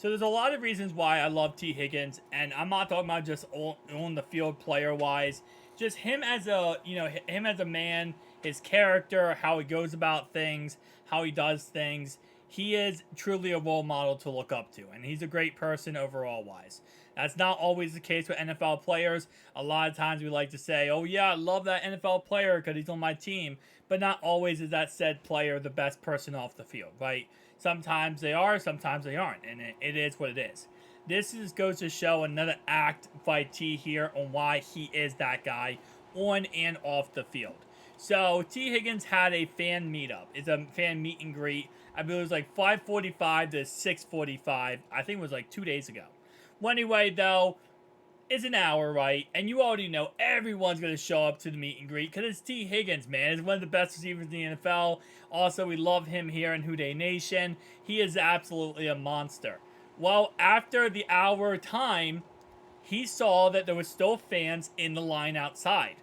So there's a lot of reasons why I love T. Higgins, and I'm not talking about just on the field player wise. Just him as a him as a man, his character, how he goes about things, how he does things. He is truly a role model to look up to, and he's a great person overall wise. That's not always the case with NFL players. A lot of times we like to say, "Oh yeah, I love that NFL player because he's on my team," but not always is that said player the best person off the field, right? Sometimes they are, sometimes they aren't, and it is what it is. Goes to show another act by T here on why he is that guy on and off the field. So T. Higgins had a fan meetup. It's a fan meet and greet. I believe it was like 5:45 to 6:45. I think it was like 2 days ago. Well, anyway, though, it's an hour, right? And you already know everyone's going to show up to the meet and greet because it's T. Higgins, man. He's one of the best receivers in the NFL. Also, we love him here in whodey Nation. He is absolutely a monster. Well, after the hour time, he saw that there were still fans in the line outside.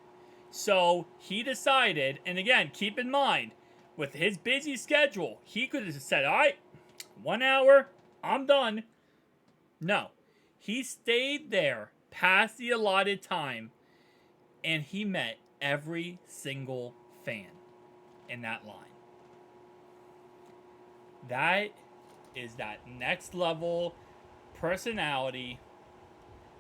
So he decided, and again, keep in mind, with his busy schedule, he could have said, all right, 1 hour, I'm done. No. He stayed there past the allotted time, and he met every single fan in that line. That is that next level personality,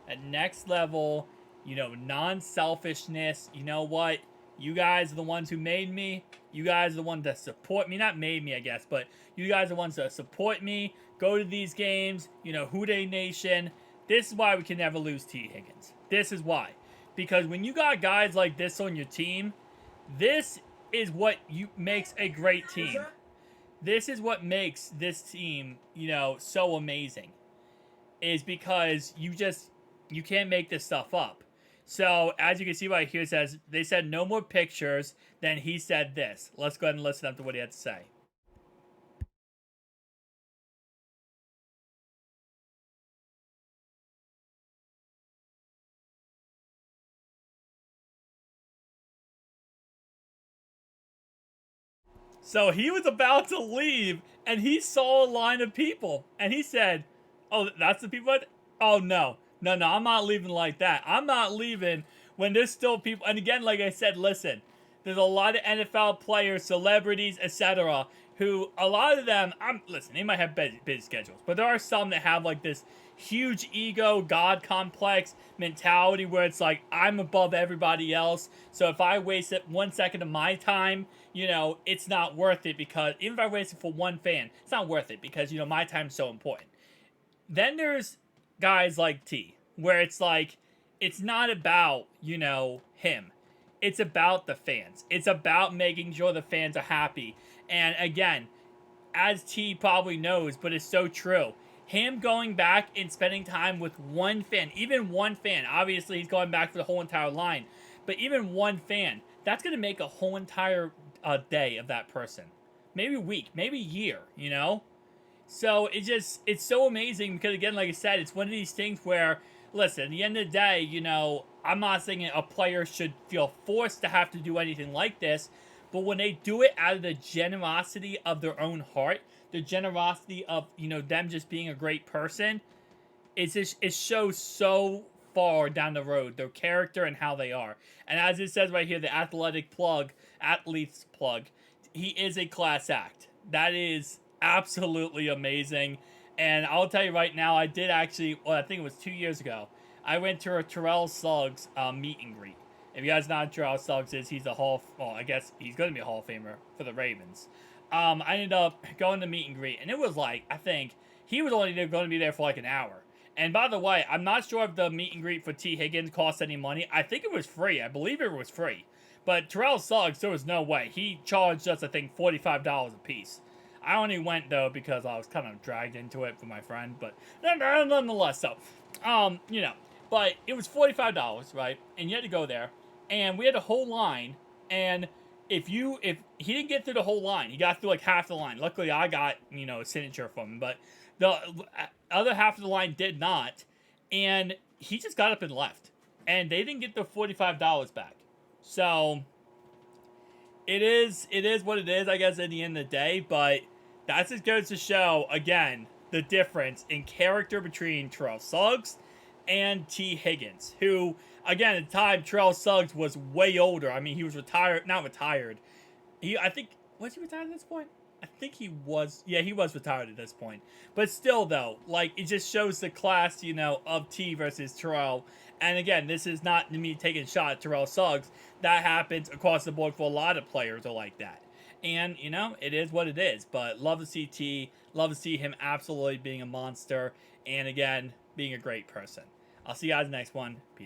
that next level, non-selfishness. You know what? You guys are the ones who made me. You guys are the ones that support me. Not made me, I guess, but you guys are the ones that support me. Go to these games. whodey Nation. This is why we can never lose T. Higgins. This is why. Because when you got guys like this on your team, this is what makes a great team. This is what makes this team, so amazing. Is because you can't make this stuff up. So, as you can see right here, it says, they said no more pictures, then he said this. Let's go ahead and listen up to what he had to say. So he was about to leave, and he saw a line of people, and he said, "Oh, that's the people." Oh no, no, no! I'm not leaving like that. I'm not leaving when there's still people. And again, like I said, listen, there's a lot of NFL players, celebrities, etc. Who a lot of them, listen. They might have busy schedules, but there are some that have like this huge ego, God complex mentality where it's like I'm above everybody else. So if I waste 1 second of my time, it's not worth it because even if I waste it for one fan, it's not worth it because my time's so important. Then there's guys like T, where it's like it's not about him. It's about the fans. It's about making sure the fans are happy. And again, as T probably knows, but it's so true. Him going back and spending time with one fan, even one fan, obviously he's going back for the whole entire line, but even one fan, that's going to make a whole entire day of that person. Maybe week, maybe year. So it's so amazing because, again, like I said, it's one of these things where, listen, at the end of the day, I'm not saying a player should feel forced to have to do anything like this, but when they do it out of the generosity of their own heart, the generosity of, them just being a great person, it shows so far down the road, their character and how they are. And as it says right here, the athletes plug, he is a class act. That is absolutely amazing. And I'll tell you right now, I did actually, well, I think it was 2 years ago, I went to a Terrell Suggs meet and greet. If you guys know what Terrell Suggs is, he's I guess he's going to be a Hall of Famer for the Ravens. I ended up going to meet and greet, and it was like, I think he was only going to be there for like an hour. And by the way, I'm not sure if the meet and greet for T. Higgins cost any money. I think it was free. I believe it was free. But Terrell Suggs, there was no way. He charged us, I think, $45 a piece. I only went, though, because I was kind of dragged into it for my friend. But nonetheless, so, but it was $45, right? And you had to go there. And we had a whole line. And if he didn't get through the whole line, he got through like half the line. Luckily, I got, a signature from him. But the other half of the line did not. And he just got up and left. And they didn't get the $45 back. So it is what it is, I guess, at the end of the day. But that just goes to show, again, the difference in character between Terrell Suggs and T. Higgins, who, again, at the time, Terrell Suggs was way older. I mean, he was retired, not retired. I think, was he retired at this point? I think he was. Yeah, he was retired at this point. But still, though, like, it just shows the class, of T versus Terrell. And again, this is not me taking a shot at Terrell Suggs. That happens across the board for a lot of players are like that. And, it is what it is. But love to see T. Love to see him absolutely being a monster. And again, being a great person. I'll see you guys next one. Peace.